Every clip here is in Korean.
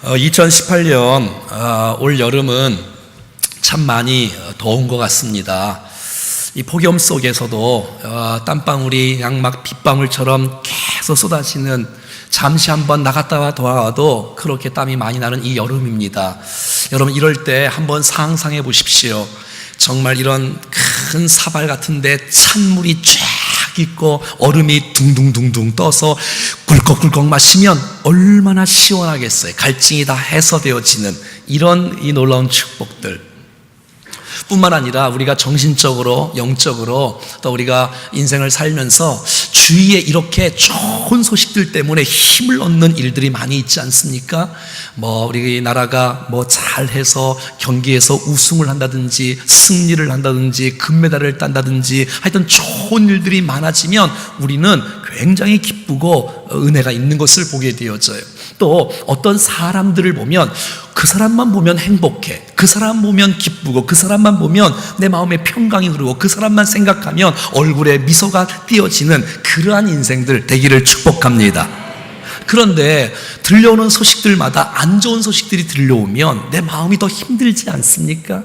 2018년 올 여름은 참 많이 더운 것 같습니다. 이 폭염 속에서도 땀방울이 양막 빗방울처럼 계속 쏟아지는, 잠시 한번 나갔다 돌아와도 그렇게 땀이 많이 나는 이 여름입니다. 여러분, 이럴 때 한번 상상해 보십시오. 정말 이런 큰 사발 같은데 찬물이 쫙 있고 얼음이 둥둥둥둥 떠서 꿀꺽꿀꺽 마시면 얼마나 시원하겠어요. 갈증이 다 해소되어지는 이런 이 놀라운 축복들 뿐만 아니라 우리가 정신적으로, 영적으로, 또 우리가 인생을 살면서 주위에 이렇게 좋은 소식들 때문에 힘을 얻는 일들이 많이 있지 않습니까? 우리 나라가 잘해서 경기에서 우승을 한다든지, 승리를 한다든지, 금메달을 딴다든지, 하여튼 좋은 일들이 많아지면 우리는 굉장히 기쁘고 은혜가 있는 것을 보게 되어져요. 또 어떤 사람들을 보면 그 사람만 보면 행복해, 그 사람 보면 기쁘고, 그 사람만 보면 내 마음에 평강이 흐르고, 그 사람만 생각하면 얼굴에 미소가 띄어지는 그러한 인생들 되기를 축복합니다. 그런데 들려오는 소식들마다 안 좋은 소식들이 들려오면 내 마음이 더 힘들지 않습니까?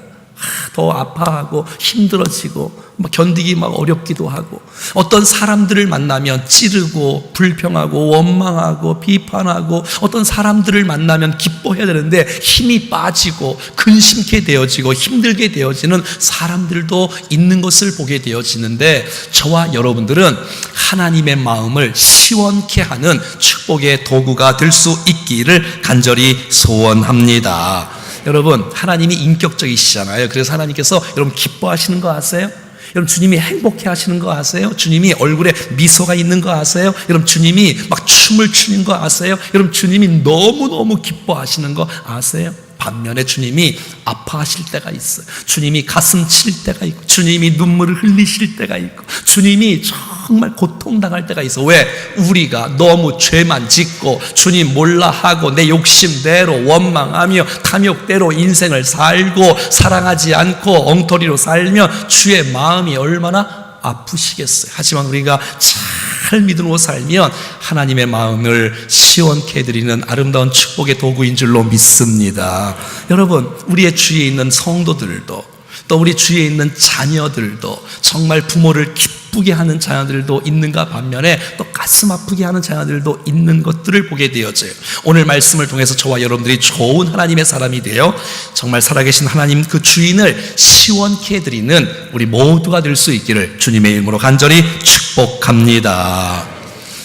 더 아파하고 힘들어지고 견디기 어렵기도 하고, 어떤 사람들을 만나면 찌르고 불평하고 원망하고 비판하고, 어떤 사람들을 만나면 기뻐해야 되는데 힘이 빠지고 근심케 되어지고 힘들게 되어지는 사람들도 있는 것을 보게 되어지는데, 저와 여러분들은 하나님의 마음을 시원케 하는 축복의 도구가 될 수 있기를 간절히 소원합니다. 여러분, 하나님이 인격적이시잖아요. 그래서 하나님께서 여러분 기뻐하시는 거 아세요? 여러분, 주님이 행복해 하시는 거 아세요? 주님이 얼굴에 미소가 있는 거 아세요? 여러분, 주님이 춤을 추는 거 아세요? 여러분, 주님이 너무너무 기뻐하시는 거 아세요? 반면에 주님이 아파하실 때가 있어요. 주님이 가슴 칠 때가 있고, 주님이 눈물을 흘리실 때가 있고, 주님이 정말 고통당할 때가 있어. 왜? 우리가 너무 죄만 짓고 주님 몰라 하고 내 욕심대로 원망하며 탐욕대로 인생을 살고 사랑하지 않고 엉터리로 살면 주의 마음이 얼마나 아프시겠어요. 하지만 우리가 잘 믿음으로 살면 하나님의 마음을 시원케 해드리는 아름다운 축복의 도구인 줄로 믿습니다. 여러분, 우리의 주위에 있는 성도들도, 또 우리 주위에 있는 자녀들도 정말 부모를 기쁘게 하는 자녀들도 있는가 반면에 또 가슴 아프게 하는 자녀들도 있는 것들을 보게 되어져요. 오늘 말씀을 통해서 저와 여러분들이 좋은 하나님의 사람이 되어 정말 살아계신 하나님 그 주인을 시원케 해드리는 우리 모두가 될 수 있기를 주님의 이름으로 간절히 축복합니다.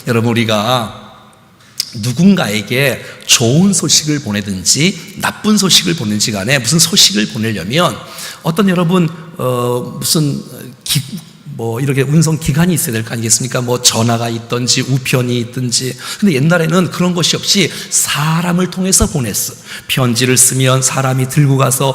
여러분, 우리가 누군가에게 좋은 소식을 보내든지 나쁜 소식을 보내든지 간에 무슨 소식을 보내려면 어떤 여러분 이렇게 운송 기간이 있어야 될 거 아니겠습니까? 전화가 있든지 우편이 있든지. 근데 옛날에는 그런 것이 없이 사람을 통해서 보냈어. 편지를 쓰면 사람이 들고 가서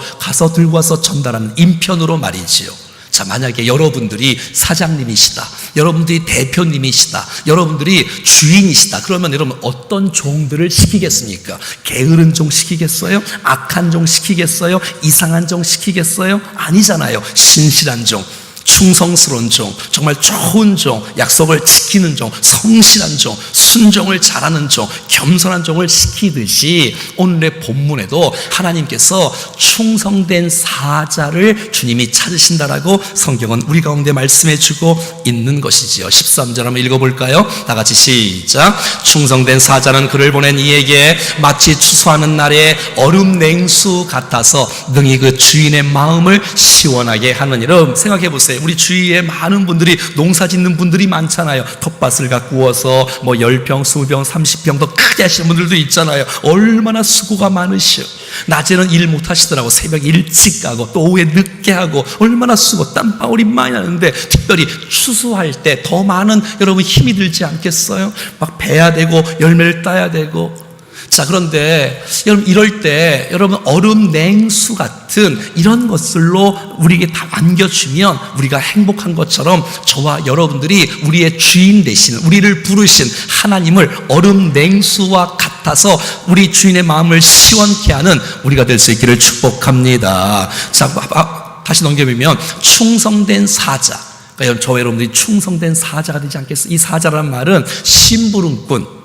들고 와서 전달하는 인편으로 말이지요. 자, 만약에 여러분들이 사장님이시다, 여러분들이 대표님이시다, 여러분들이 주인이시다, 그러면 여러분 어떤 종들을 시키겠습니까? 게으른 종 시키겠어요? 악한 종 시키겠어요? 이상한 종 시키겠어요? 아니잖아요. 신실한 종, 충성스러운 종, 정말 좋은 종, 약속을 지키는 종, 성실한 종, 순종을 잘하는 종, 겸손한 종을 시키듯이 오늘의 본문에도 하나님께서 충성된 사자를 주님이 찾으신다라고 성경은 우리 가운데 말씀해 주고 있는 것이지요. 13절 한번 읽어볼까요? 다 같이 시작. 충성된 사자는 그를 보낸 이에게 마치 추수하는 날에 얼음 냉수 같아서 능히 그 주인의 마음을 시원하게 하느니라. 생각해 보세요. 우리 주위에 많은 분들이 농사 짓는 분들이 많잖아요. 텃밭을 가꾸어서 10평, 20평, 30평 더 크게 하시는 분들도 있잖아요. 얼마나 수고가 많으시오. 낮에는 일 못 하시더라고. 새벽 일찍 가고 또 오후에 늦게 하고 얼마나 수고, 땀방울이 많이 나는데 특별히 추수할 때 더 많은 여러분 힘이 들지 않겠어요? 베야 되고 열매를 따야 되고. 자, 그런데 여러분, 이럴 때 여러분 얼음 냉수 같은 이런 것들로 우리에게 다 안겨주면 우리가 행복한 것처럼 저와 여러분들이 우리의 주인 되신, 우리를 부르신 하나님을 얼음 냉수와 같아서 우리 주인의 마음을 시원케 하는 우리가 될 수 있기를 축복합니다. 자, 다시 넘겨보면 충성된 사자, 그러니까 저와 여러분들이 충성된 사자가 되지 않겠어요? 이 사자라는 말은 심부름꾼,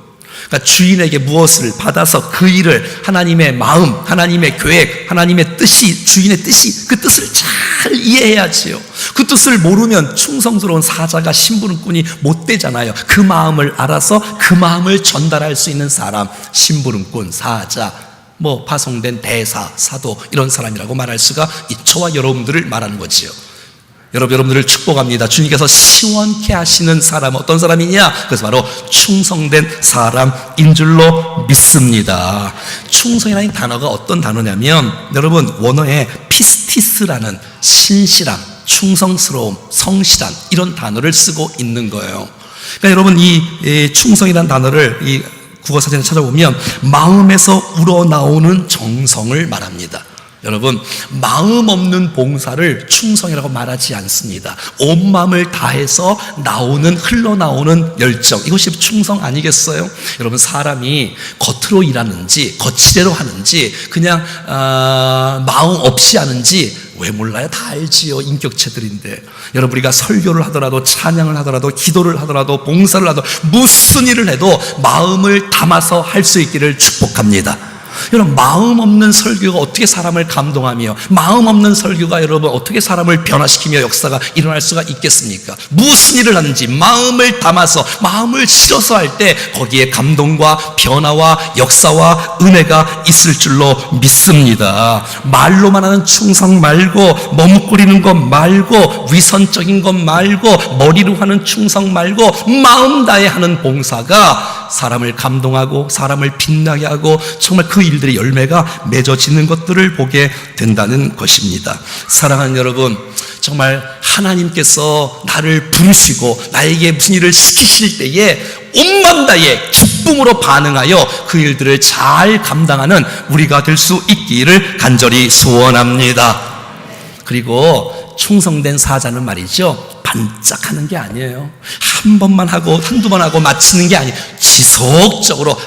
그러니까 주인에게 무엇을 받아서 그 일을 하나님의 마음, 하나님의 계획, 하나님의 뜻이, 주인의 뜻이, 그 뜻을 잘 이해해야지요. 그 뜻을 모르면 충성스러운 사자가 심부름꾼이 못 되잖아요. 그 마음을 알아서 그 마음을 전달할 수 있는 사람, 심부름꾼, 사자, 파송된 대사, 사도, 이런 사람이라고 말할 수가 저와 여러분들을 말하는 거지요. 여러분들을 축복합니다. 주님께서 시원케 하시는 사람, 어떤 사람이냐? 그래서 바로 충성된 사람인 줄로 믿습니다. 충성이라는 단어가 어떤 단어냐면, 여러분, 원어에 피스티스라는 신실함, 충성스러움, 성실함, 이런 단어를 쓰고 있는 거예요. 그러니까 여러분, 이 충성이라는 단어를 이 국어사전에 찾아보면 마음에서 우러나오는 정성을 말합니다. 여러분, 마음 없는 봉사를 충성이라고 말하지 않습니다. 온 마음을 다해서 흘러나오는 열정, 이것이 충성 아니겠어요? 여러분, 사람이 겉으로 일하는지 거치대로 하는지 그냥 마음 없이 하는지 왜 몰라요? 다 알지요. 인격체들인데. 여러분, 우리가 설교를 하더라도, 찬양을 하더라도, 기도를 하더라도, 봉사를 하더라도, 무슨 일을 해도 마음을 담아서 할 수 있기를 축복합니다. 여러분, 마음 없는 설교가 어떻게 사람을 감동하며, 마음 없는 설교가 여러분 어떻게 사람을 변화시키며 역사가 일어날 수가 있겠습니까? 무슨 일을 하는지 마음을 담아서, 마음을 실어서 할 때 거기에 감동과 변화와 역사와 은혜가 있을 줄로 믿습니다. 말로만 하는 충성 말고, 머뭇거리는 것 말고, 위선적인 것 말고, 머리로 하는 충성 말고, 마음 다해 하는 봉사가 사람을 감동하고 사람을 빛나게 하고 정말 그 일들의 열매가 맺어지는 것들을 보게 된다는 것입니다. 사랑하는 여러분, 정말 하나님께서 나를 부르시고 나에게 무슨 일을 시키실 때에 온 마음 다해 기쁨으로 반응하여 그 일들을 잘 감당하는 우리가 될 수 있기를 간절히 소원합니다. 그리고 충성된 사자는 말이죠, 반짝하는 게 아니에요. 한 번만 하고 한두 번 하고 마치는 게 아니에요. 지속적으로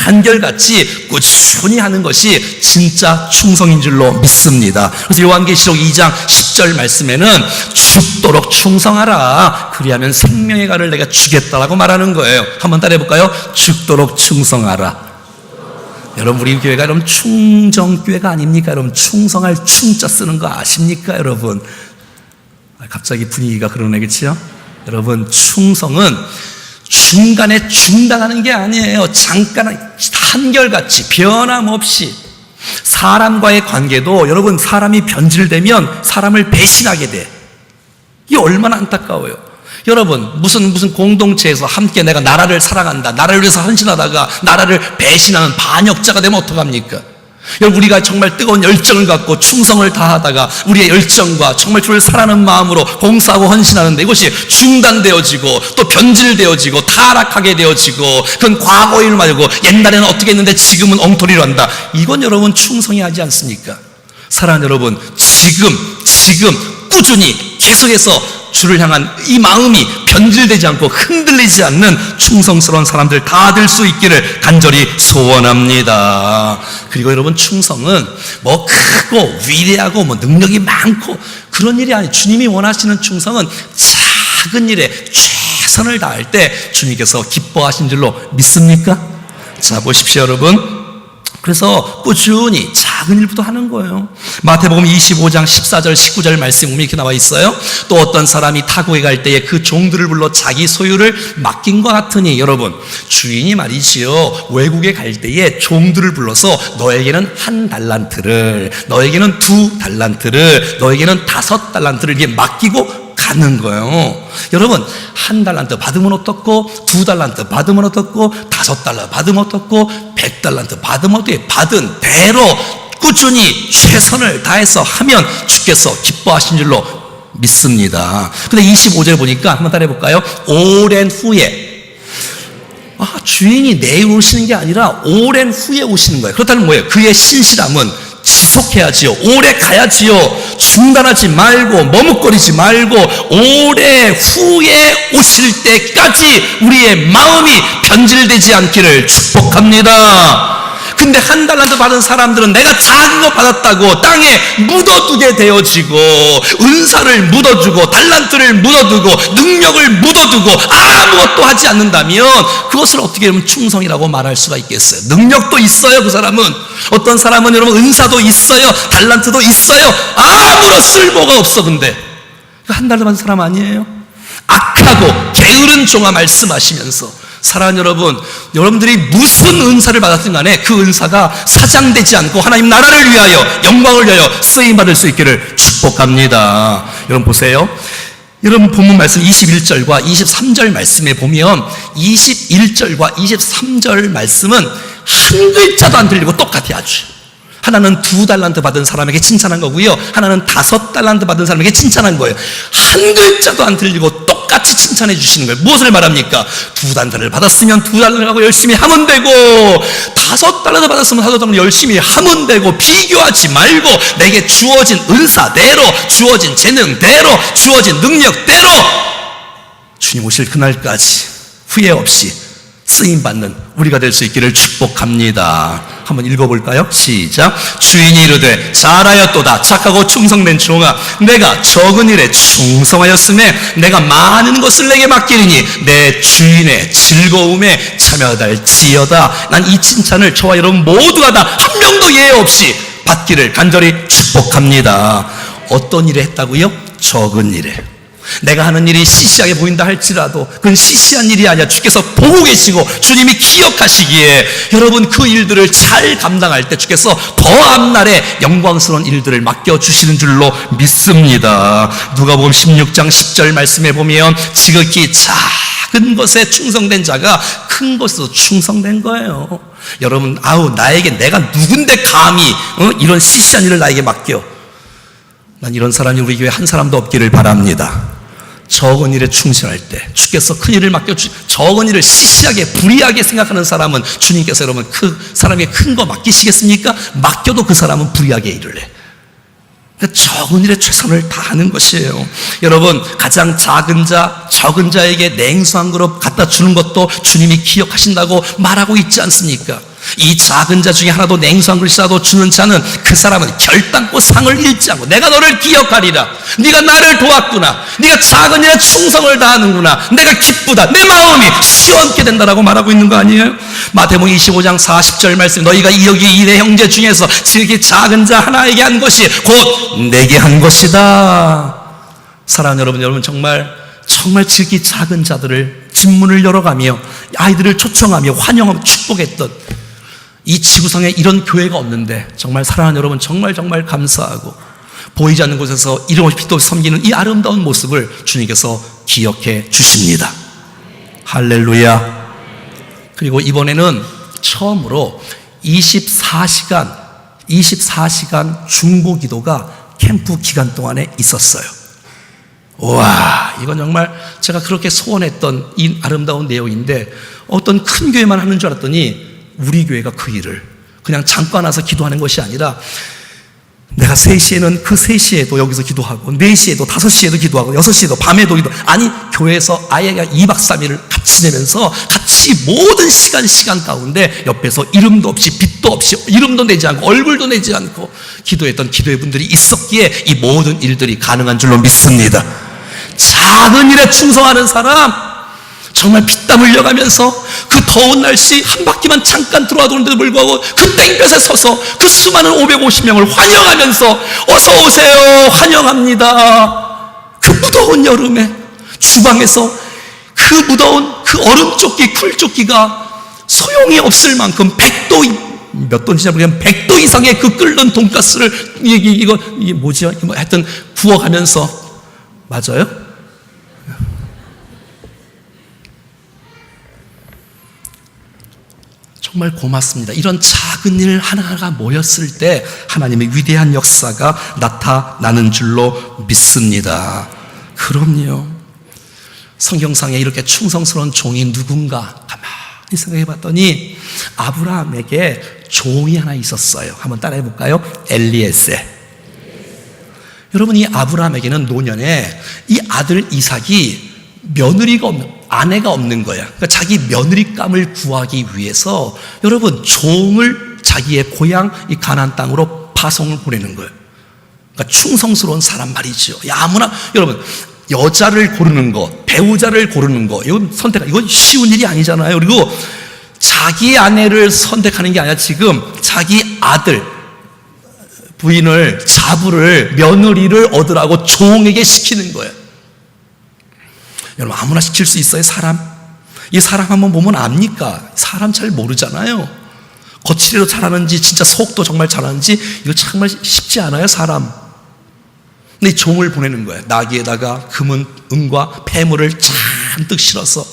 한결같이 꾸준히 하는 것이 진짜 충성인 줄로 믿습니다. 그래서 요한계시록 2장 10절 말씀에는 죽도록 충성하라, 그리하면 생명의 가를 내가 주겠다라고 말하는 거예요. 한번 따라해 볼까요? 죽도록 충성하라. 여러분, 우리 교회가 여러분 충정교회가 아닙니까? 여러분, 충성할 충자 쓰는 거 아십니까? 여러분, 갑자기 분위기가 그러네, 그치요? 여러분, 충성은 중간에 중단하는 게 아니에요. 잠깐 한결같이 변함없이. 사람과의 관계도 여러분, 사람이 변질되면 사람을 배신하게 돼. 이게 얼마나 안타까워요. 여러분, 무슨 공동체에서 함께 내가 나라를 사랑한다, 나라를 위해서 헌신하다가 나라를 배신하는 반역자가 되면 어떡합니까? 여러분, 우리가 정말 뜨거운 열정을 갖고 충성을 다하다가 우리의 열정과 정말 주를 사랑하는 마음으로 봉사하고 헌신하는데 이것이 중단되어지고 또 변질되어지고 타락하게 되어지고, 그건 과거의 일 말고 옛날에는 어떻게 했는데 지금은 엉터리로 한다. 이건 여러분 충성이 하지 않습니까? 사랑하는 여러분, 지금 꾸준히 계속해서 주를 향한 이 마음이 변질되지 않고 흔들리지 않는 충성스러운 사람들 다 될 수 있기를 간절히 소원합니다. 그리고 여러분, 충성은 크고 위대하고 능력이 많고 그런 일이 아니에요. 주님이 원하시는 충성은 작은 일에 최선을 다할 때 주님께서 기뻐하신 줄로 믿습니까? 자, 보십시오, 여러분. 그래서 꾸준히 작은 일부터 하는 거예요. 마태복음 25장 14절 19절 말씀이 이렇게 나와 있어요. 또 어떤 사람이 타국에 갈 때에 그 종들을 불러 자기 소유를 맡긴 것 같으니, 여러분, 주인이 말이지요, 외국에 갈 때에 종들을 불러서 너에게는 1달란트를, 너에게는 2달란트를, 너에게는 5달란트를 이렇게 맡기고 가는 거예요. 여러분, 1달란트 받으면 어떻고, 2달란트 받으면 어떻고, 5달란트 받으면 어떻고, 100달란트 받으면 어떻게, 받은 대로 꾸준히 최선을 다해서 하면 주께서 기뻐하신 줄로 믿습니다. 근데 25절 보니까 한번 따라해 볼까요? 오랜 후에, 주인이 내일 오시는 게 아니라 오랜 후에 오시는 거예요. 그렇다면 뭐예요? 그의 신실함은 지속해야지요. 오래 가야지요. 중단하지 말고 머뭇거리지 말고 오래 후에 오실 때까지 우리의 마음이 변질되지 않기를 축복합니다. 근데 한 달란트 받은 사람들은 내가 작은 거 받았다고 땅에 묻어두게 되어지고, 은사를 묻어주고 달란트를 묻어두고 능력을 묻어두고 아무것도 하지 않는다면 그것을 어떻게 하면 충성이라고 말할 수가 있겠어요? 능력도 있어요. 그 사람은, 어떤 사람은 여러분 은사도 있어요, 달란트도 있어요, 아무런 쓸모가 없어. 근데 한 달도 받은 사람 아니에요? 악하고 게으른 종아 말씀하시면서, 사랑하는 여러분, 여러분들이 무슨 은사를 받았든 간에 그 은사가 사장되지 않고 하나님 나라를 위하여, 영광을 위하여 쓰임받을 수 있기를 축복합니다. 여러분 보세요. 여러분 본문 말씀 21절과 23절 말씀에 보면 21절과 23절 말씀은 한 글자도 안 들리고 똑같아요. 아주. 하나는 2달란트 받은 사람에게 칭찬한 거고요, 하나는 5달란트 받은 사람에게 칭찬한 거예요. 한 글자도 안 들리고 똑같이 칭찬해 주시는 거예요. 무엇을 말합니까? 2달란트를 받았으면 2달란트를 열심히 하면 되고, 5달란트 받았으면 5달란트 열심히 하면 되고, 비교하지 말고 내게 주어진 은사대로, 주어진 재능대로, 주어진 능력대로 주님 오실 그날까지 후회 없이 쓰임받는 우리가 될 수 있기를 축복합니다. 한번 읽어볼까요? 시작. 주인이 이르되 잘하였도다 착하고 충성된 종아, 내가 적은 일에 충성하였음에 내가 많은 것을 내게 맡기리니 내 주인의 즐거움에 참여할지어다. 난 이 칭찬을 저와 여러분 모두가 다 한 명도 예외 없이 받기를 간절히 축복합니다. 어떤 일을 했다고요? 적은 일에. 내가 하는 일이 시시하게 보인다 할지라도 그건 시시한 일이 아니야. 주께서 보고 계시고 주님이 기억하시기에 여러분 그 일들을 잘 감당할 때 주께서 더 앞날에 영광스러운 일들을 맡겨주시는 줄로 믿습니다. 누가복음 16장 10절 말씀에 보면 지극히 작은 것에 충성된 자가 큰 것에서 충성된 거예요. 여러분, 나에게 내가 누군데 감히 이런 시시한 일을 나에게 맡겨. 난 이런 사람이 우리 교회에 한 사람도 없기를 바랍니다. 적은 일에 충실할 때 주께서 큰 일을 맡겨주, 적은 일을 시시하게 불의하게 생각하는 사람은 주님께서 여러분 그 사람에게 큰 거 맡기시겠습니까? 맡겨도 그 사람은 불의하게 일을 해. 그러니까 적은 일에 최선을 다하는 것이에요. 여러분, 가장 작은 자, 적은 자에게 냉수 한 그릇 갖다 주는 것도 주님이 기억하신다고 말하고 있지 않습니까? 이 작은 자 중에 하나도 냉수 한 그릇이라도 주는 자는 그 사람은 결단코 상을 잃지 않고 내가 너를 기억하리라, 네가 나를 도왔구나, 네가 작은 일에 충성을 다하는구나, 내가 기쁘다, 내 마음이 시원케 된다라고 말하고 있는 거 아니에요? 마태복음 25장 40절 말씀, 너희가 여기 내 형제 중에서 지극히 작은 자 하나에게 한 것이 곧 내게 한 것이다. 사랑하는 여러분 정말 지극히 작은 자들을 집문을 열어가며 아이들을 초청하며 환영하며 축복했던 이 지구상에 이런 교회가 없는데 정말 사랑하는 여러분 정말 감사하고, 보이지 않는 곳에서 이름 없이 빛도 없이 섬기는 이 아름다운 모습을 주님께서 기억해 주십니다. 할렐루야. 그리고 이번에는 처음으로 24시간 중보 기도가 캠프 기간 동안에 있었어요. 와, 이건 정말 제가 그렇게 소원했던 이 아름다운 내용인데, 어떤 큰 교회만 하는 줄 알았더니 우리 교회가 그 일을 그냥 잠깐 와서 기도하는 것이 아니라, 내가 3시에는 그 3시에도 여기서 기도하고 4시에도 5시에도 기도하고 6시에도 밤에도 기도하고, 아니 교회에서 아예 2박 3일을 같이 내면서 같이 모든 시간 가운데 옆에서 이름도 없이 빛도 없이 이름도 내지 않고 얼굴도 내지 않고 기도했던 기도의 분들이 있었기에 이 모든 일들이 가능한 줄로 믿습니다. 작은 일에 충성하는 사람, 정말 피땀 흘려가면서 그 더운 날씨 한 바퀴만 잠깐 들어와도는데도 불구하고 그 땡볕에 서서 그 수많은 550명을 환영하면서 어서 오세요, 환영합니다. 그 무더운 여름에 주방에서 그 무더운 그 얼음조끼, 쿨조끼가 소용이 없을 만큼 100도, 몇 도인지 모르겠는데 100도 이상의 그 끓는 돈가스를 이게 뭐지? 하여튼 구워가면서, 맞아요? 정말 고맙습니다. 이런 작은 일 하나하나가 모였을 때 하나님의 위대한 역사가 나타나는 줄로 믿습니다. 그럼요. 성경상에 이렇게 충성스러운 종이 누군가 가만히 생각해 봤더니 아브라함에게 종이 하나 있었어요. 한번 따라해 볼까요? 엘리에셀. 여러분, 이 아브라함에게는 노년에 이 아들 이삭이 며느리가 없는, 아내가 없는 거야. 그러니까 자기 며느리감을 구하기 위해서 여러분 종을 자기의 고향 이 가나안 땅으로 파송을 보내는 거예요. 그러니까 충성스러운 사람 말이죠. 아무나 여러분 여자를 고르는 것, 배우자를 고르는 것, 이건 이건 쉬운 일이 아니잖아요. 그리고 자기 아내를 선택하는 게 아니라 지금 자기 아들, 부인을, 자부를, 며느리를 얻으라고 종에게 시키는 거예요. 여러분 아무나 시킬 수 있어요, 사람? 이 사람 한번 보면 압니까? 사람 잘 모르잖아요. 거칠이로 잘하는지 진짜 속도 정말 잘하는지 이거 정말 쉽지 않아요, 사람. 근데 종을 보내는 거예요. 나귀에다가 금은 은과 폐물을 잔뜩 실어서.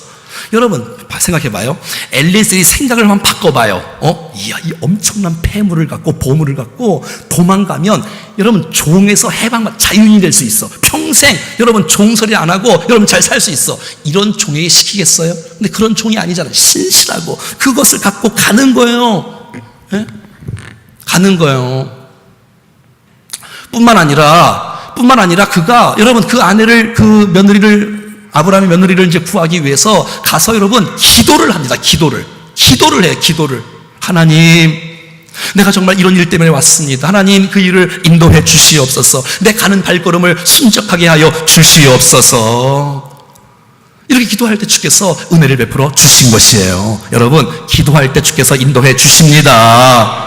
여러분 생각해봐요. 엘리에셀이 생각을 한번 바꿔봐요. 이야, 이 엄청난 폐물을 갖고 보물을 갖고 도망가면 여러분 종에서 자유인이 될 수 있어. 평생 여러분 종소리 안 하고 여러분 잘 살 수 있어. 이런 종에게 시키겠어요? 근데 그런 종이 아니잖아요. 신실하고 그것을 갖고 가는 거예요. 네? 가는 거예요. 뿐만 아니라 그가 여러분 그 아내를 그 며느리를 아브라함의 며느리를 이제 구하기 위해서 가서 여러분 기도를 합니다. 기도를 해요. 기도를. 하나님, 내가 정말 이런 일 때문에 왔습니다. 하나님 그 일을 인도해 주시옵소서. 내 가는 발걸음을 순적하게 하여 주시옵소서. 이렇게 기도할 때 주께서 은혜를 베풀어 주신 것이에요. 여러분 기도할 때 주께서 인도해 주십니다.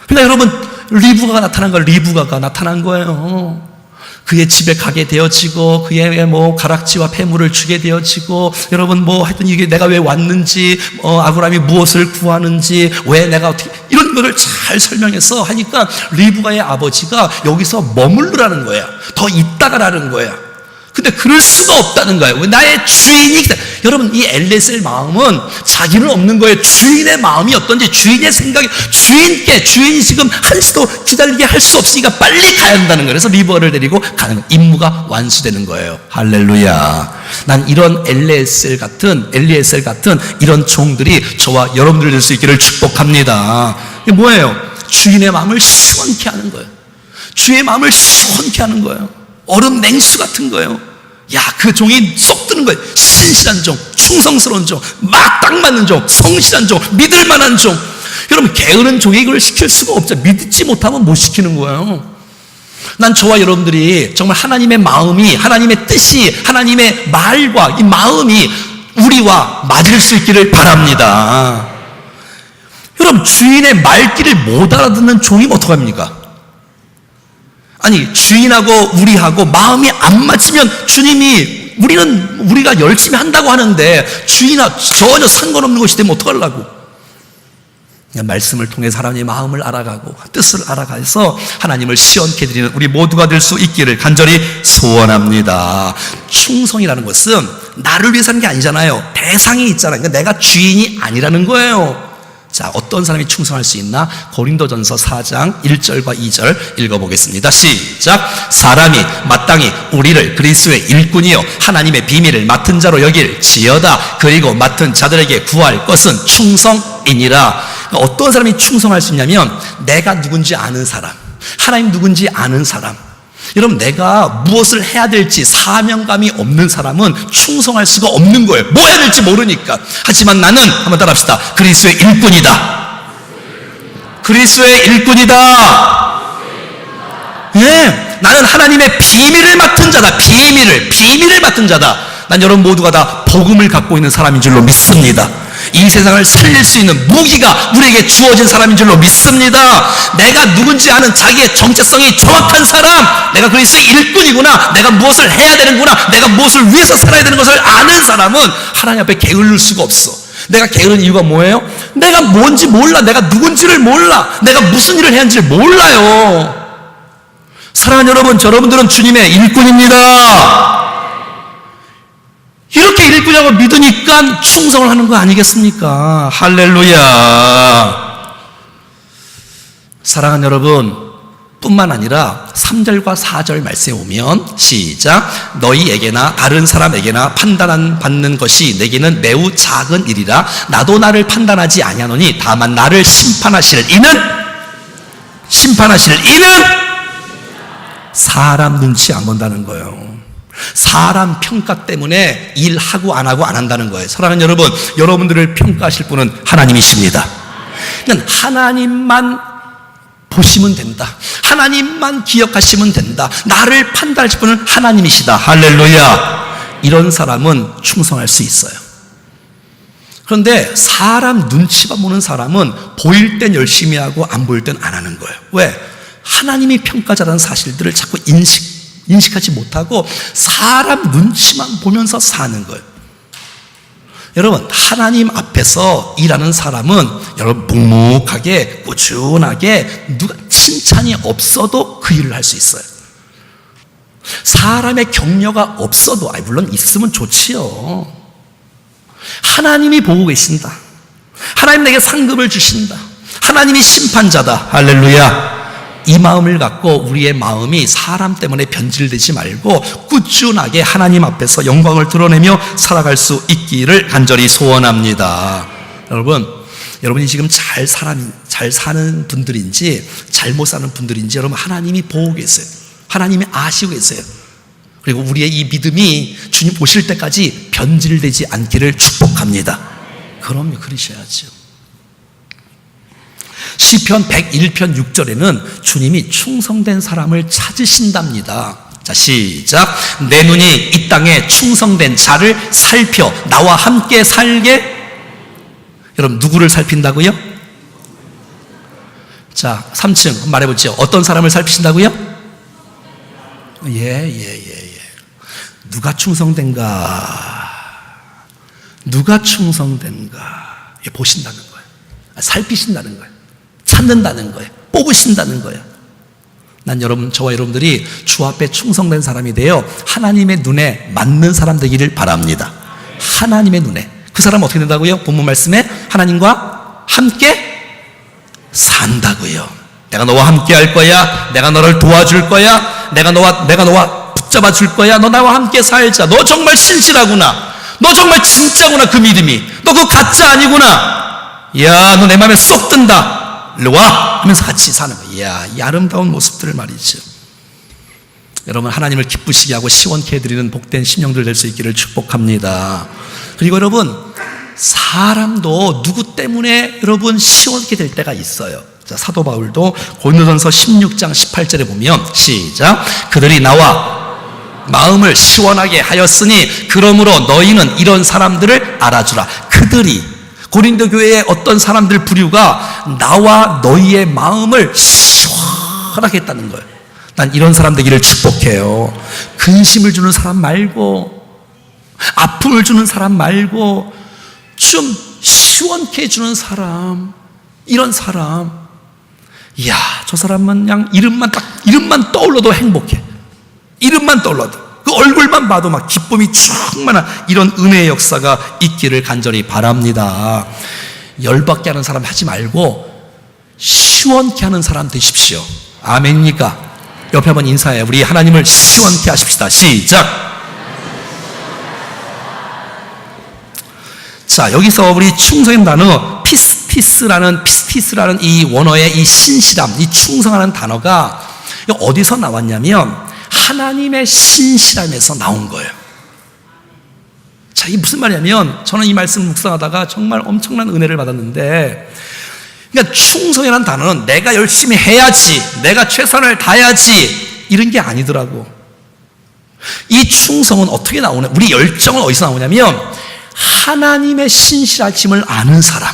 그러니까 여러분 리브가가 나타난 거예요. 그의 집에 가게 되어지고 그의 가락지와 폐물을 주게 되어지고 여러분 하여튼 이게 내가 왜 왔는지 아브라함이 무엇을 구하는지 왜 내가 어떻게 이런 거를 잘 설명해서 하니까 리브가의 아버지가 여기서 머물르라는 거야. 더 있다가라는 거야. 근데 그럴 수가 없다는 거예요. 나의 주인이 여러분 이 엘리에셀 마음은 자기는 없는 거예요. 주인의 마음이 어떤지 주인의 생각이 주인이 지금 한시도 기다리게 할 수 없으니까 빨리 가야 한다는 거예요. 그래서 리브가를 데리고 가는 거예요. 임무가 완수되는 거예요. 할렐루야. 난 이런 엘리에셀 같은 이런 종들이 저와 여러분들 될 수 있기를 축복합니다. 이게 뭐예요? 주인의 마음을 시원케 하는 거예요. 주의 마음을 시원케 하는 거예요. 얼음 냉수 같은 거예요. 그 종이 쏙 드는 거예요. 신실한 종, 충성스러운 종, 딱 맞는 종, 성실한 종, 믿을 만한 종. 여러분 게으른 종이 이걸 시킬 수가 없죠. 믿지 못하면 못 시키는 거예요. 난 저와 여러분들이 정말 하나님의 마음이, 하나님의 뜻이, 하나님의 말과 이 마음이 우리와 맞을 수 있기를 바랍니다. 여러분 주인의 말귀를 못 알아듣는 종이 어떡합니까? 아니 주인하고 우리하고 마음이 안 맞으면 주님이 우리가 열심히 한다고 하는데 주인하고 전혀 상관없는 것이 되면 어떡하려고. 그냥 말씀을 통해서 하나님의 마음을 알아가고 뜻을 알아가서 하나님을 시원케 드리는 우리 모두가 될 수 있기를 간절히 소원합니다. 충성이라는 것은 나를 위해서 하는 게 아니잖아요. 대상이 있잖아요. 그러니까 내가 주인이 아니라는 거예요. 자, 어떤 사람이 충성할 수 있나? 고린도전서 4장 1절과 2절 읽어보겠습니다. 시작. 사람이 마땅히 우리를 그리스도의 일꾼이요 하나님의 비밀을 맡은 자로 여길지어다. 그리고 맡은 자들에게 구할 것은 충성이니라. 그러니까 어떤 사람이 충성할 수 있냐면 내가 누군지 아는 사람, 하나님 누군지 아는 사람. 여러분 내가 무엇을 해야 될지 사명감이 없는 사람은 충성할 수가 없는 거예요. 뭐 해야 될지 모르니까. 하지만 나는 한번 따라합시다. 그리스도의 일꾼이다. 그리스도의 일꾼이다. 예, 나는 하나님의 비밀을 맡은 자다. 비밀을 맡은 자다. 난 여러분 모두가 다 복음을 갖고 있는 사람인 줄로 믿습니다. 이 세상을 살릴 수 있는 무기가 우리에게 주어진 사람인 줄로 믿습니다. 내가 누군지 아는 자기의 정체성이 정확한 사람, 내가 그리스도의 일꾼이구나, 내가 무엇을 해야 되는구나, 내가 무엇을 위해서 살아야 되는 것을 아는 사람은 하나님 앞에 게을릴 수가 없어. 내가 게으른 이유가 뭐예요? 내가 뭔지 몰라. 내가 누군지를 몰라. 내가 무슨 일을 해야 하는지를 몰라요. 사랑하는 여러분, 여러분들은 주님의 일꾼입니다. 이렇게 일꾼이라고 믿으니까 충성을 하는 거 아니겠습니까? 할렐루야. 사랑하는 여러분, 뿐만 아니라 3절과 4절 말씀에 오면 시작. 너희에게나 다른 사람에게나 판단받는 것이 내게는 매우 작은 일이라. 나도 나를 판단하지 아니하노니 다만 나를 심판하실 이는 사람 눈치 안 본다는 거예요. 사람 평가 때문에 일하고 안 하고 안 한다는 거예요. 사랑하는 여러분, 여러분들을 평가하실 분은 하나님이십니다. 그러니까 하나님만 보시면 된다. 하나님만 기억하시면 된다. 나를 판단하실 분은 하나님이시다. 할렐루야. 이런 사람은 충성할 수 있어요. 그런데 사람 눈치만 보는 사람은 보일 땐 열심히 하고 안 보일 땐 안 하는 거예요. 왜? 하나님이 평가자라는 사실들을 자꾸 인식하지 못하고 사람 눈치만 보면서 사는 거예요. 여러분, 하나님 앞에서 일하는 사람은 여러분 묵묵하게 꾸준하게 누가 칭찬이 없어도 그 일을 할 수 있어요. 사람의 격려가 없어도 물론 있으면 좋지요. 하나님이 보고 계신다. 하나님 내게 상급을 주신다. 하나님이 심판자다. 할렐루야. 이 마음을 갖고 우리의 마음이 사람 때문에 변질되지 말고 꾸준하게 하나님 앞에서 영광을 드러내며 살아갈 수 있기를 간절히 소원합니다. 여러분이 지금 잘 사는 분들인지 잘못 사는 분들인지 여러분 하나님이 보고 계세요. 하나님이 아시고 계세요. 그리고 우리의 이 믿음이 주님 오실 때까지 변질되지 않기를 축복합니다. 그럼요, 그러셔야죠. 시편 101편 6절에는 주님이 충성된 사람을 찾으신답니다. 자, 시작. 내 눈이 이 땅에 충성된 자를 살펴 나와 함께 살게. 여러분 누구를 살핀다고요? 자, 3층 말해보죠. 어떤 사람을 살피신다고요? 누가 충성된가? 누가 충성된가? 보신다는 거예요. 살피신다는 거예요. 찾는다는 거예요. 뽑으신다는 거예요. 난 저와 여러분들이 주 앞에 충성된 사람이 되어 하나님의 눈에 맞는 사람 되기를 바랍니다. 하나님의 눈에. 그 사람은 어떻게 된다고요? 본문 말씀에 하나님과 함께 산다고요. 내가 너와 함께 할 거야. 내가 너를 도와줄 거야. 내가 너와 붙잡아 줄 거야. 너 나와 함께 살자. 너 정말 신실하구나. 너 정말 진짜구나. 그 믿음이. 너 그거 가짜 아니구나. 야, 너 내 마음에 쏙 든다. 일로 와! 하면서 같이 사는 거예요. 이야, 이 아름다운 모습들을 말이죠. 여러분, 하나님을 기쁘시게 하고 시원케 해드리는 복된 심령들 될 수 있기를 축복합니다. 그리고 여러분, 사람도 누구 때문에 여러분 시원케 될 때가 있어요. 자, 사도 바울도 고린도전서 16장 18절에 보면 시작. 그들이 나와 마음을 시원하게 하였으니 그러므로 너희는 이런 사람들을 알아주라. 그들이 고린도 교회의 어떤 사람들 부류가 나와 너희의 마음을 시원하게 했다는 거예요. 난 이런 사람 되기를 축복해요. 근심을 주는 사람 말고, 아픔을 주는 사람 말고, 좀 시원케 해주는 사람, 이런 사람. 이야, 저 사람은 그냥 이름만 떠올라도 행복해. 이름만 떠올라도. 그 얼굴만 봐도 막 기쁨이 충만한 이런 은혜의 역사가 있기를 간절히 바랍니다. 열받게 하는 사람 하지 말고 시원케 하는 사람 되십시오. 아멘입니까? 옆에 한번 인사해. 우리 하나님을 시원케 하십시다. 시작. 자, 여기서 우리 충성의 단어 피스티스라는 이 원어의 이 신실함, 이 충성하는 단어가 어디서 나왔냐면 하나님의 신실함에서 나온 거예요. 자, 이게 무슨 말이냐면 저는 이 말씀을 묵상하다가 정말 엄청난 은혜를 받았는데, 그러니까 충성이라는 단어는 내가 열심히 해야지, 내가 최선을 다해야지 이런 게 아니더라고. 이 충성은 어떻게 나오냐? 우리 열정은 어디서 나오냐면 하나님의 신실하심을 아는 사람,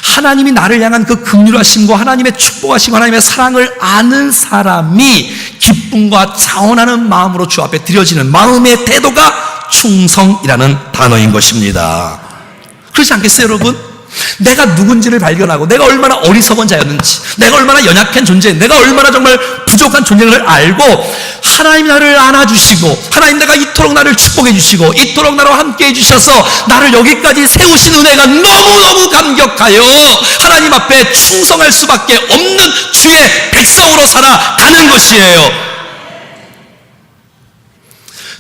하나님이 나를 향한 그 긍휼하심과 하나님의 축복하심, 하나님의 사랑을 아는 사람이 기쁨과 자원하는 마음으로 주 앞에 드려지는 마음의 태도가 충성이라는 단어인 것입니다. 그렇지 않겠어요, 여러분? 내가 누군지를 발견하고 내가 얼마나 어리석은 자였는지, 내가 얼마나 연약한 존재, 내가 얼마나 정말 부족한 존재를 알고 하나님 나를 안아주시고 하나님 내가 이토록 나를 축복해 주시고 이토록 나와 함께 해주셔서 나를 여기까지 세우신 은혜가 너무너무 감격하여 하나님 앞에 충성할 수밖에 없는 주의 백성으로 살아가는 것이에요.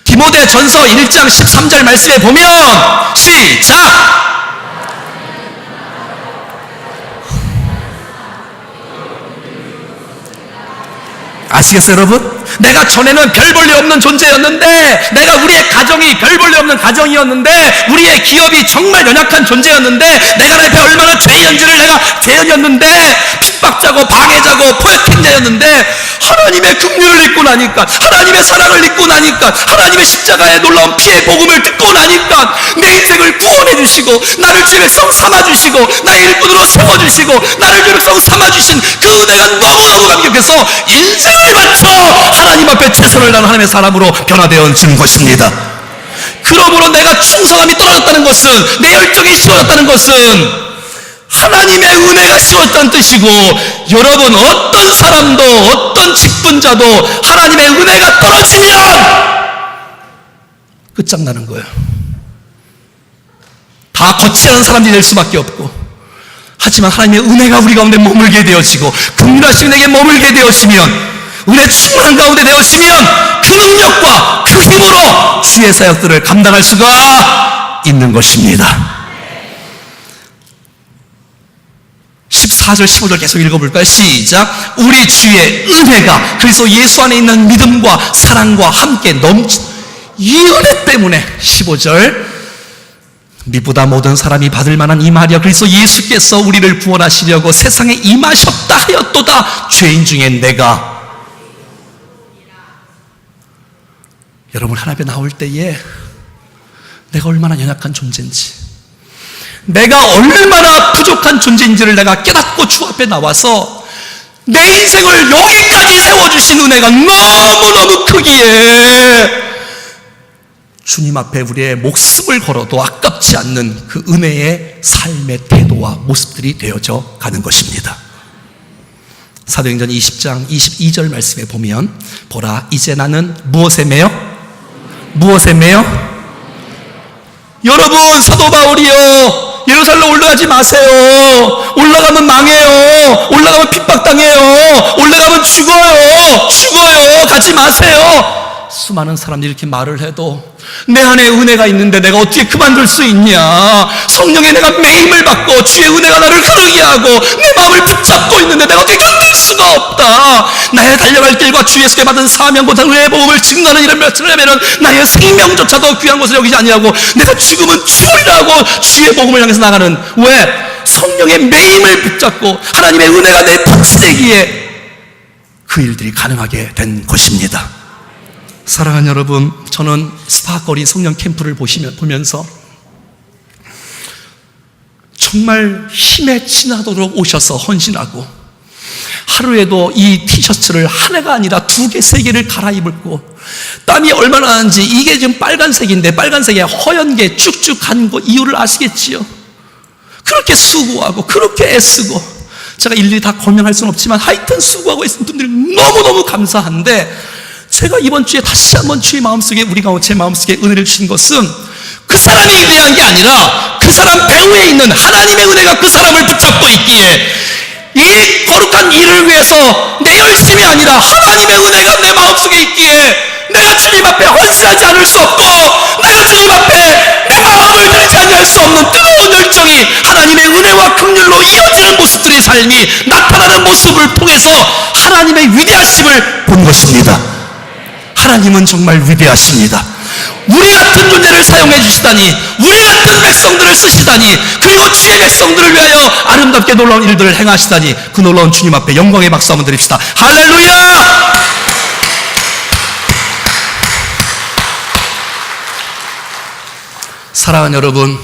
디모데전서 1장 13절 말씀에 보면 시작! 아시겠어요, 여러분? 내가 전에는 별 볼 일 없는 존재였는데, 내가 우리의 가정이 별 볼 일 없는 가정이었는데, 우리의 기업이 정말 연약한 존재였는데, 내가 내 앞에 얼마나 죄인인지를 내가 죄인이었는데, 핍박자고 방해자고 포획행자였는데, 하나님의 긍휼을 잊고 나니까, 하나님의 사랑을 잊고 나니까, 하나님의 십자가의 놀라운 피의 복음을 듣고 나니까 내 인생을 구원해 주시고, 나를 주의 백성 삼아 주시고, 나의 일꾼으로 세워 주시고, 나를 주의 백성 삼아 주신 그 은혜가 너무너무 감격해서 인생을 바쳐 하나님 앞에 최선을 다하는 하나님의 사람으로 변화되어진 것입니다. 그러므로 내가 충성함이 떨어졌다는 것은, 내 열정이 식어졌다는 것은 하나님의 은혜가 식어졌다는 뜻이고, 여러분 어떤 사람도 어떤 직분자도 하나님의 은혜가 떨어지면 끝장나는 거예요. 다 거칠은 사람들이 될 수밖에 없고, 하지만 하나님의 은혜가 우리 가운데 머물게 되어지고, 긍휼하신 은혜에 머물게 되어지면, 은혜 충만한 가운데 되어지면 그 능력과 그 힘으로 주의 사역들을 감당할 수가 있는 것입니다. 14절 15절 계속 읽어볼까요? 시작. 우리 주의 은혜가 그리스도 예수 안에 있는 믿음과 사랑과 함께 넘친 이 은혜 때문에, 15절, 미보다 모든 사람이 받을 만한 이 말이여 그리스도 예수께서 우리를 구원하시려고 세상에 임하셨다 하였도다. 죄인 중에 내가. 여러분, 하나님 앞에 나올 때에 내가 얼마나 연약한 존재인지, 내가 얼마나 부족한 존재인지를 내가 깨닫고 주 앞에 나와서 내 인생을 여기까지 세워주신 은혜가 너무너무 크기에 주님 앞에 우리의 목숨을 걸어도 아깝지 않는 그 은혜의 삶의 태도와 모습들이 되어져 가는 것입니다. 사도행전 20장 22절 말씀에 보면, 보라 이제 나는 무엇에 매여? 무엇에 매여? 여러분, 사도 바울이요, 예루살렘 올라가지 마세요. 올라가면 망해요. 올라가면 핍박당해요. 올라가면 죽어요. 가지 마세요. 수많은 사람들이 이렇게 말을 해도 내 안에 은혜가 있는데 내가 어떻게 그만둘 수 있냐. 성령의 내가 매임을 받고 주의 은혜가 나를 흐르게 하고 내 마음을 붙잡고 있는데 내가 어떻게 견딜 수가 없다. 나의 달려갈 길과 주 예수께 받은 사명보다 은혜의 복음을 증거하는 일을 며칠하면은 나의 생명조차도 귀한 것을 여기지 아니하고 내가 죽으면 죽으리라고 주의 복음을 향해서 나가는, 왜? 성령의 매임을 붙잡고 하나님의 은혜가 내 터치되기에 그 일들이 가능하게 된 것입니다. 사랑하는 여러분, 저는 스파거리 성령 캠프를 보면서 정말 힘에 지나도록 오셔서 헌신하고, 하루에도 이 티셔츠를 하나가 아니라 2개, 3개를 갈아입고, 땀이 얼마나 나는지, 이게 지금 빨간색인데 빨간색에 허연 게 쭉쭉한 거 이유를 아시겠지요? 그렇게 수고하고 그렇게 애쓰고, 제가 일일이 다 거명할 수는 없지만 하여튼 수고하고 애쓴 분들이 너무너무 감사한데, 제가 이번 주에 다시 한번 주의 마음속에, 우리가 제 마음속에 은혜를 주신 것은 그 사람이 위대한 게 아니라 그 사람 배후에 있는 하나님의 은혜가 그 사람을 붙잡고 있기에, 이 거룩한 일을 위해서 내 열심이 아니라 하나님의 은혜가 내 마음속에 있기에 내가 주님 앞에 헌신하지 않을 수 없고, 내가 주님 앞에 내 마음을 드리지 않을 수 없는 뜨거운 열정이 하나님의 은혜와 긍휼로 이어지는 모습들의 삶이 나타나는 모습을 통해서 하나님의 위대하심을 본 것입니다. 하나님은 정말 위대하십니다. 우리 같은 존재를 사용해 주시다니, 우리 같은 백성들을 쓰시다니, 그리고 주의 백성들을 위하여 아름답게 놀라운 일들을 행하시다니, 그 놀라운 주님 앞에 영광의 박수 한번 드립시다. 할렐루야! 사랑하는 여러분,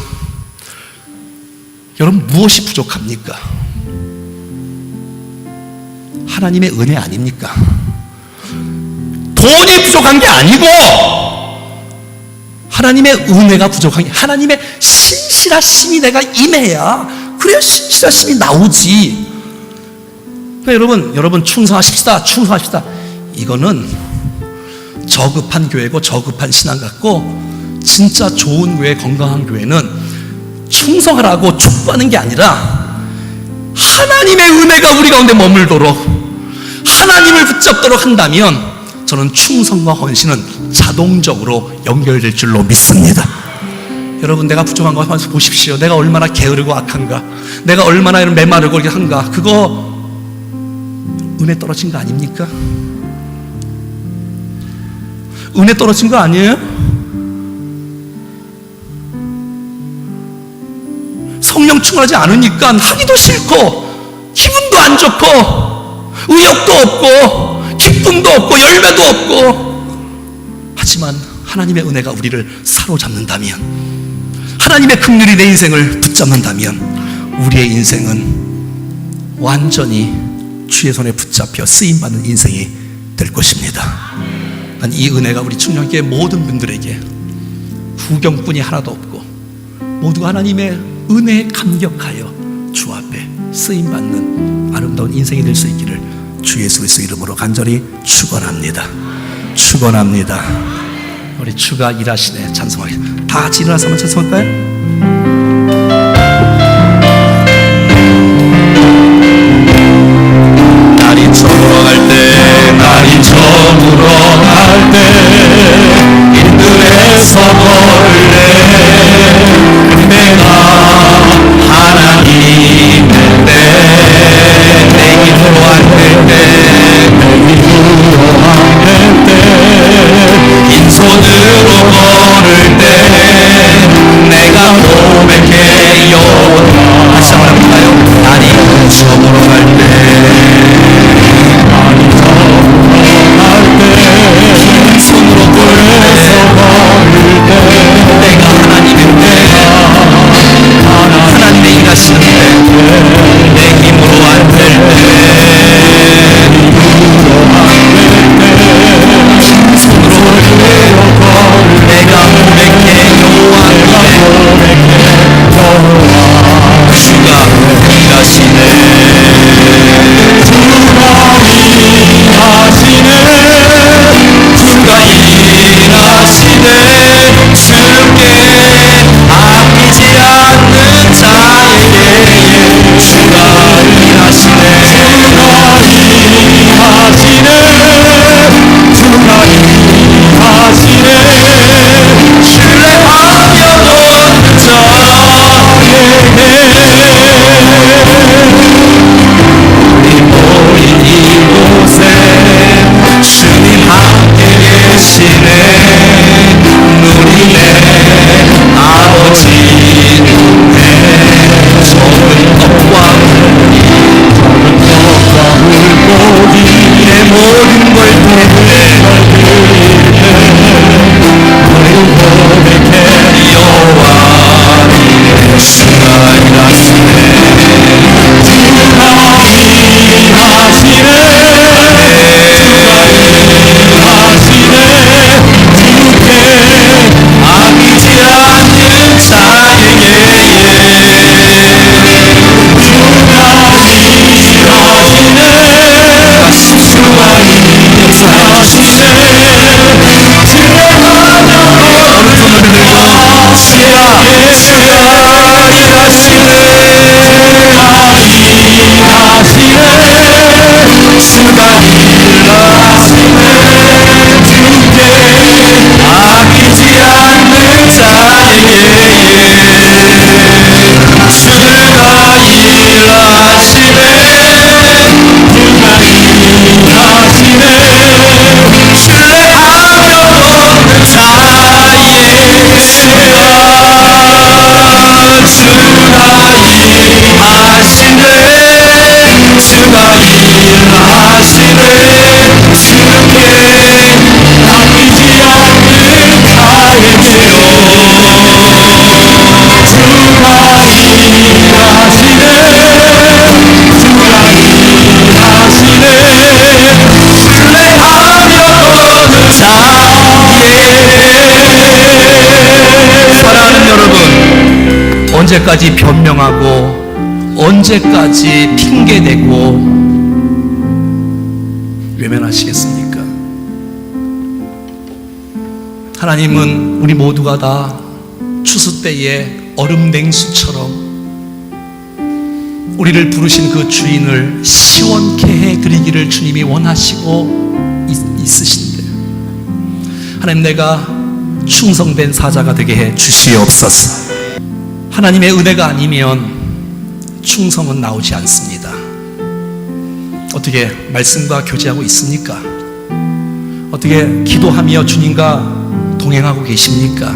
여러분 무엇이 부족합니까? 하나님의 은혜 아닙니까? 돈이 부족한 게 아니고 하나님의 은혜가 부족한 게, 하나님의 신실하심이 내가 임해야, 그래야 신실하심이 나오지. 그러니까 여러분 충성하십시다. 이거는 저급한 교회고 저급한 신앙 같고, 진짜 좋은 교회, 건강한 교회는 충성하라고 촉구하는 게 아니라 하나님의 은혜가 우리 가운데 머물도록, 하나님을 붙잡도록 한다면 저는 충성과 헌신은 자동적으로 연결될 줄로 믿습니다. 여러분, 내가 부족한 거 한번 보십시오. 내가 얼마나 게으르고 악한가, 내가 얼마나 이런 메마르고 이렇게 한가. 그거 은혜 떨어진 거 아닙니까? 은혜 떨어진 거 아니에요? 성령 충만하지 않으니까 하기도 싫고 기분도 안 좋고 의욕도 없고 기쁨도 없고 열매도 없고. 하지만 하나님의 은혜가 우리를 사로잡는다면, 하나님의 긍휼이 내 인생을 붙잡는다면 우리의 인생은 완전히 주의 손에 붙잡혀 쓰임받는 인생이 될 것입니다. 난 이 은혜가 우리 충령교회 모든 분들에게 구경꾼이 하나도 없고 모두가 하나님의 은혜에 감격하여 주 앞에 쓰임받는 아름다운 인생이 될 수 있기를 주 예수 그리스도 이름으로 간절히 축원합니다. 축원합니다. 우리 주가 일하시네. 찬송하겠습니다. 다 같이 일어나서 한번 찬송할까요? 날이 저물어갈 때, 날이 저물어갈 때 인들에서 걸래 내가 하나님의 내 힘으로 안 될 때, 내 힘으로 안 될 때, 빈손으로 걸을 때 내가 고백해요. 다시 한번 해볼까요? 날이 저물어갈 때, 날이 저물어갈 때, 빈손으로 걸을 때 내가 하나님의 하나님의 일하시는 때, 내 힘으로 안 될 때, 손으로 내가 고백해요. 주가 일하시네. 주가 일하시네. 주께 아끼지 않는 자에게 주가 일하시네. 언제까지 변명하고 언제까지 핑계대고 외면하시겠습니까? 하나님은 우리 모두가 다 추수 때에 얼음 냉수처럼 우리를 부르신 그 주인을 시원케 해드리기를 주님이 원하시고 있으신데, 하나님, 내가 충성된 사자가 되게 해 주시옵소서. 하나님의 은혜가 아니면 충성은 나오지 않습니다. 어떻게 말씀과 교제하고 있습니까? 어떻게 기도하며 주님과 동행하고 계십니까?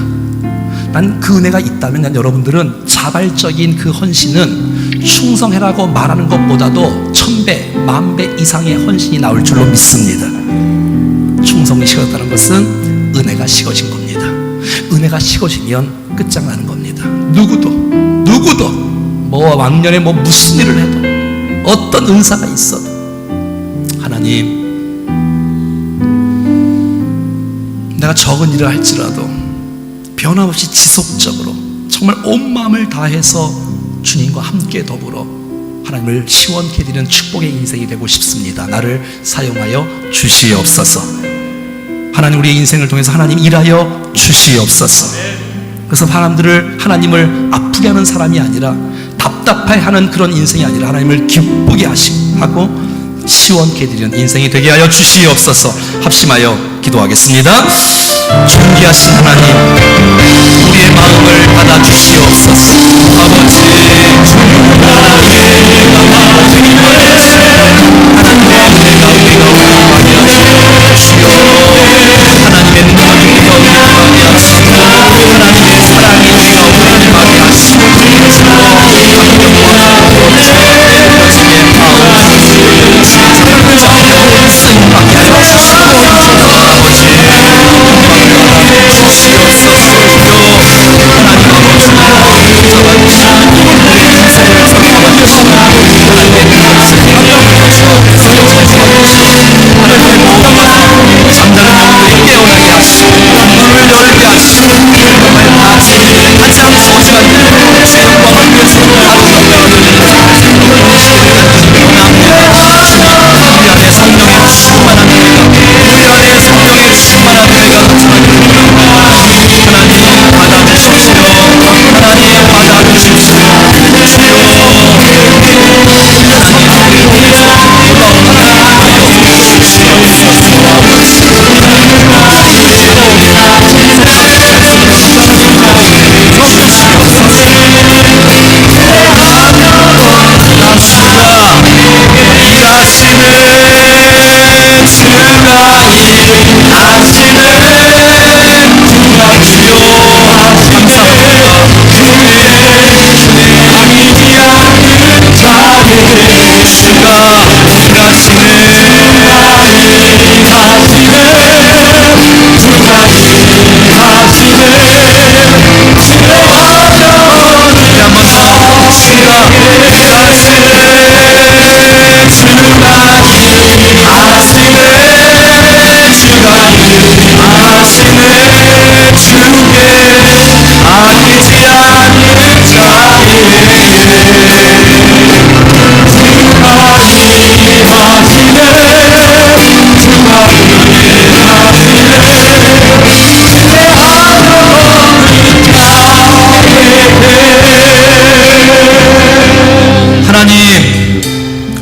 난 그 은혜가 있다면 난 여러분들은 자발적인 그 헌신은 충성해라고 말하는 것보다도 1000배, 10,000배 이상의 헌신이 나올 줄로 믿습니다. 충성이 식었다는 것은 은혜가 식어진 겁니다. 은혜가 식어지면 끝장나는 겁니다. 누구도 뭐 왕년에 뭐 무슨 일을 해도 어떤 은사가 있어도 하나님, 내가 적은 일을 할지라도 변함없이 지속적으로 정말 온 마음을 다해서 주님과 함께 더불어 하나님을 시원케 드리는 축복의 인생이 되고 싶습니다. 나를 사용하여 주시옵소서. 하나님, 우리의 인생을 통해서 하나님 일하여 주시옵소서. 그래서 하나님을 아프게 하는 사람이 아니라 답답해하는 그런 인생이 아니라 하나님을 기쁘게 하고 시원케 드리는 인생이 되게 하여 주시옵소서. 합심하여 기도하겠습니다. 존귀하신 하나님, 우리의 마음을 받아주시옵소서. 아버지, 하나님의 능력이 우리가 우리에게 하시고 하나님의 사랑이 우리가 우리에게 하시고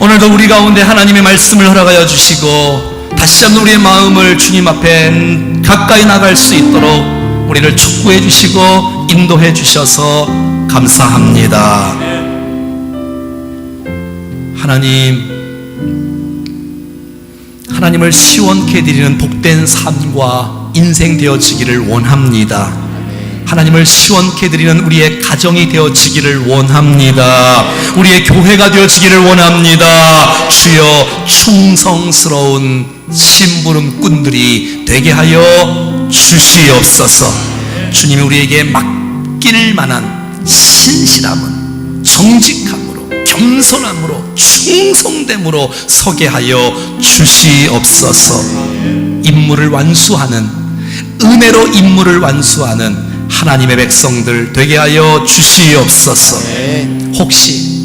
오늘도 우리 가운데 하나님의 말씀을 허락하여 주시고 다시 한번 우리의 마음을 주님 앞에 가까이 나갈 수 있도록 우리를 축복해 주시고 인도해 주셔서 감사합니다. 하나님을 시원케 드리는 복된 삶과 인생 되어지기를 원합니다. 하나님을 시원케 드리는 우리의 가정이 되어지기를 원합니다. 우리의 교회가 되어지기를 원합니다. 주여, 충성스러운 심부름꾼들이 되게 하여 주시옵소서. 주님이 우리에게 맡길 만한 신실함은 정직함으로, 겸손함으로, 충성됨으로 서게 하여 주시옵소서. 임무를 완수하는, 은혜로 임무를 완수하는 하나님의 백성들 되게 하여 주시옵소서. 혹시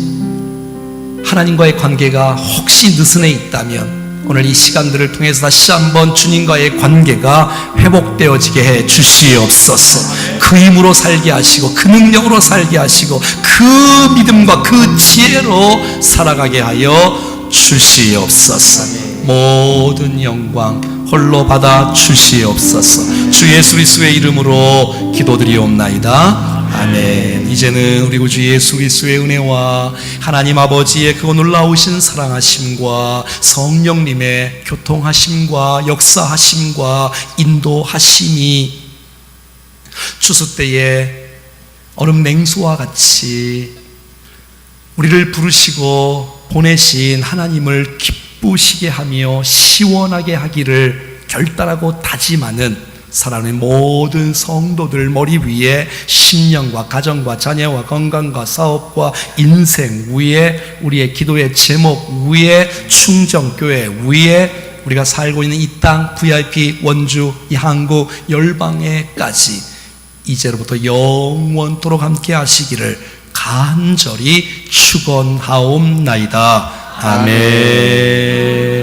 하나님과의 관계가 혹시 느슨해 있다면 오늘 이 시간들을 통해서 다시 한번 주님과의 관계가 회복되어지게 해 주시옵소서. 그 힘으로 살게 하시고 그 능력으로 살게 하시고 그 믿음과 그 지혜로 살아가게 하여 주시옵소서. 모든 영광 홀로 받아 주시옵소서. 주 예수 그리스도의 이름으로 기도드리옵나이다. 아멘. 이제는 우리 구주 예수 그리스도의 은혜와 하나님 아버지의 그 놀라우신 사랑하심과 성령님의 교통하심과 역사하심과 인도하심이 추수 때에 얼음 냉수와 같이 우리를 부르시고 보내신 하나님을 기쁘시게 하며 시원하게 하기를 결단하고 다짐하는 사랑하는 모든 성도들 머리 위에 신령과 가정과 자녀와 건강과 사업과 인생 위에 우리의 기도의 제목 위에 충정교회 위에 우리가 살고 있는 이 땅 VIP 원주 이 한국 열방에까지 이제로부터 영원토록 함께 하시기를 간절히 축원하옵나이다. 아멘.